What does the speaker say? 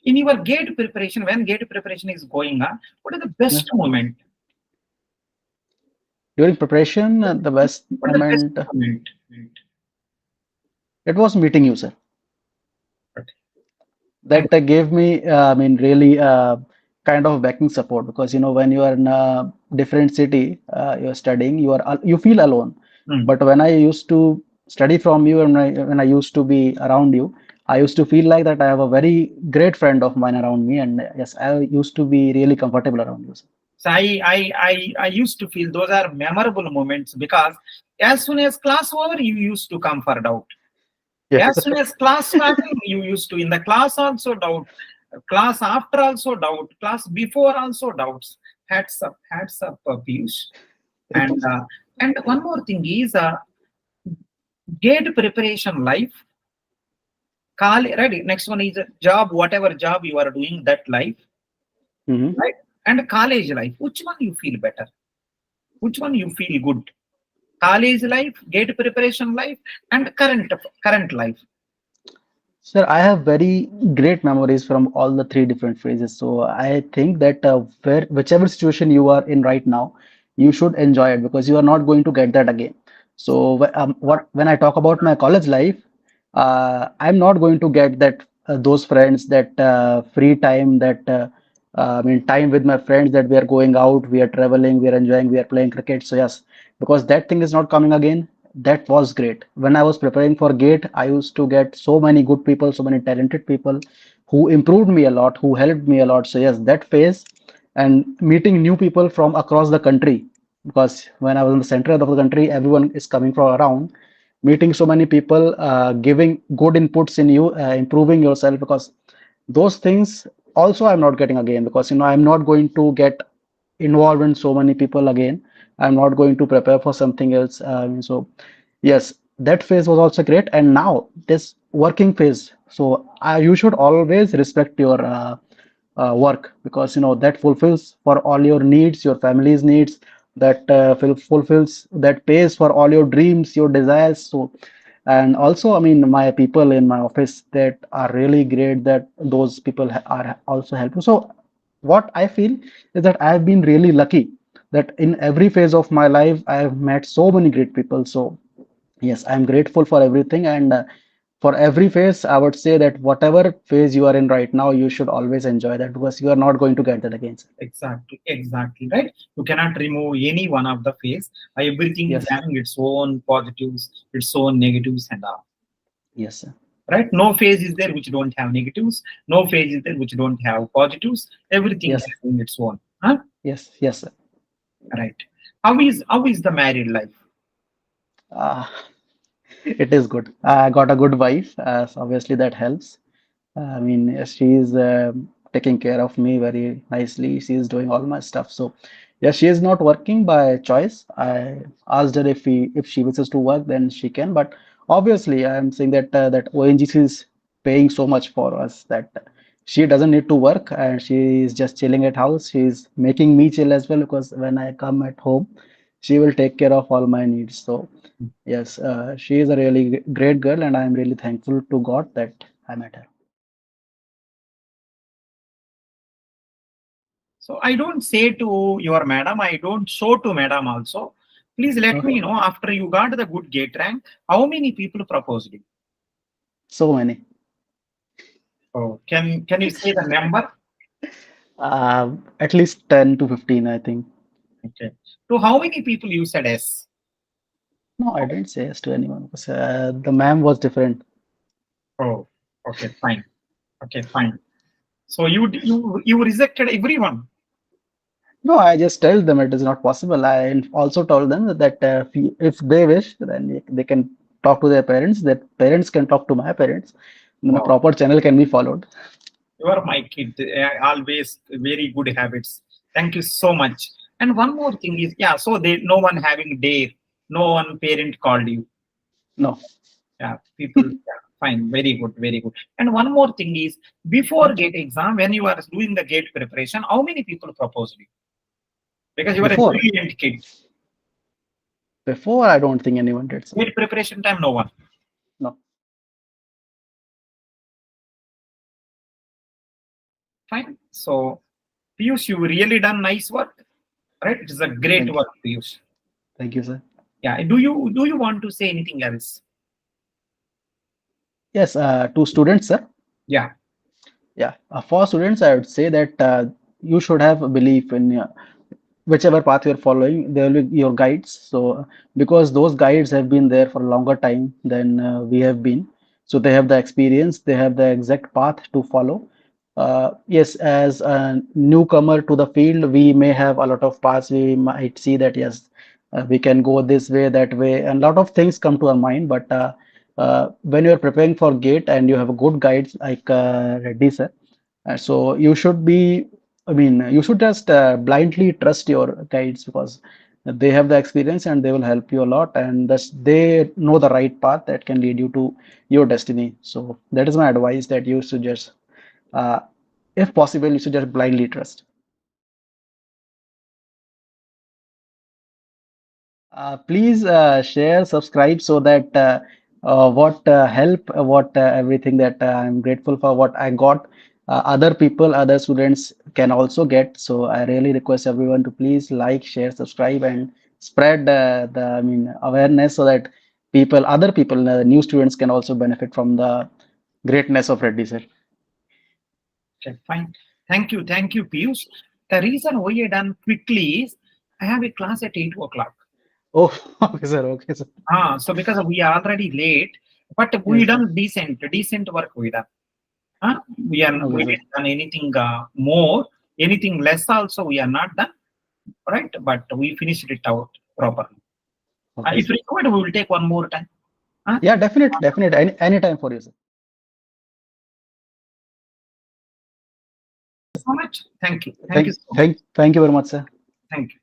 In your GATE preparation, when GATE preparation is going on, what is the Yeah. best moment? During preparation, the best What is the best moment, moment? it was meeting you, sir. Okay. And That gave me, I mean, really kind of backing support, because when you are in a different city, you're studying, you feel alone. hmm, But when I used to study from you, and when I used to be around you, I used to feel like that I have a very great friend of mine around me, and yes, I used to be really comfortable around you, sir. so I used to feel those are memorable moments because as soon as class over, you used to come for doubt. Yes. As soon as class starting, you used to in the class also doubt, class after also doubt, class before also doubts. Hats up, Piyush. Thank you, And sir. one more thing is GATE preparation life. Right. Next one is a job, whatever job you are doing, that life, Hmm. right? And college life. Which one you feel better? Which one you feel good? College life, GATE preparation life, and current life. Sir, I have very great memories from all the three different phases. So I think that whichever situation you are in right now, you should enjoy it, because you are not going to get that again. So when I talk about my college life, I'm not going to get that those friends, that free time, that I mean time with my friends, that we are going out, we are traveling, we are enjoying, we are playing cricket. So yes, because that thing is not coming again. That was great. When I was preparing for GATE, I used to get so many good people, so many talented people who improved me a lot, who helped me a lot. So yes, that phase, and meeting new people from across the country, because when I was in the center of the country, everyone is coming from around. Meeting so many people, giving good inputs in you, improving yourself, because those things also I'm not getting again, because I'm not going to get involved in so many people again. I'm not going to prepare for something else. So yes, that phase was also great. And now this working phase. So you should always respect your work, because that fulfills for all your needs, your family's needs, that fulfills, that pays for all your dreams, your desires. So, and also, I mean, my people in my office that are really great, that those people are also helpful. So what I feel is that I've been really lucky that in every phase of my life I've met so many great people. So yes, I'm grateful for everything. And for every phase, I would say that whatever phase you are in right now, you should always enjoy that, because you are not going to get that again, sir. Exactly, right? You cannot remove any one of the phase. Everything is Yes, having its own positives, its own negatives, and all. yes, sir. Right? No phase is there which don't have negatives. No phase is there which don't have positives. Everything Yes, having its own. Huh? yes, yes, sir. Right. How is the married life? Uh, it is good. I got a good wife, so obviously that helps. I mean, yes, she is taking care of me very nicely. She is doing all my stuff. So, yes, she is not working by choice. I asked her if she wishes to work, then she can. But obviously, I am saying that that ONGC is paying so much for us that she doesn't need to work, and she is just chilling at house. She is making me chill as well, because when I come at home, she will take care of all my needs. So, yes, she is a really great girl, and I am really thankful to God that I met her. So I don't say to your madam, I don't show to madam also. Please let me Okay. know after you got the good gate rank, how many people proposed you? So many. Oh, can you say the number? At least 10 to 15, I think. Okay. To how many people you said yes? No, I didn't say yes to anyone, because the ma'am was different. Oh, okay, fine. Okay, fine. So you rejected everyone. No, I just tell them it is not possible. I also told them that if they wish, then they can talk to their parents. That parents can talk to my parents. Then a Wow, proper channel can be followed. you are my kid. Always very good habits. Thank you so much. And one more thing is, yeah. So they no one having dare, no one parent called you. No. Yeah, people. Yeah, fine, very good, very good. And one more thing is, before GATE exam, when you are doing the GATE preparation, how many people proposed you? Because you are a Before, brilliant kid. before, I don't think anyone did so. GATE preparation time, no one. No. Fine. So, Piyush, you really done nice work, right? It is a great Thank you. work, Piyush. Thank you, sir. Yeah. Do you want to say anything else? Yes, to students, sir. Yeah. Yeah, for students, I would say that you should have a belief in whichever path you're following. There will be your guides. So, because those guides have been there for a longer time than we have been, so they have the experience, they have the exact path to follow. Yes, as a newcomer to the field, we may have a lot of paths. We might see that yes, we can go this way, that way, and a lot of things come to our mind. But when you're preparing for GATE and you have a good guides like Reddy sir, so you should be, I mean, you should just blindly trust your guides because they have the experience and they will help you a lot, and thus they know the right path that can lead you to your destiny. So that is my advice that you should just, uh, if possible, you should just blindly trust. Please share, subscribe so that what help, what everything that I'm grateful for, what I got, other people, other students can also get. So I really request everyone to please like, share, subscribe, and spread I mean, awareness so that other people, new students can also benefit from the greatness of Reddy sir. Okay, fine. Thank you, Piyush. The reason why I done quickly is I have a class at 8 o'clock. Oh, okay, sir. Okay, sir. So because we are already late, but we Yes, sir. done decent work we done. We Okay, sir. didn't done anything more, anything less also we are not done, right? But we finished it out properly. Okay, If sir. required, we will take one more time. Huh? Yeah, definitely, definitely. Any time for you, sir. So much. Thank you. Thank you Thank, so much. thank you very much, sir. Thank you.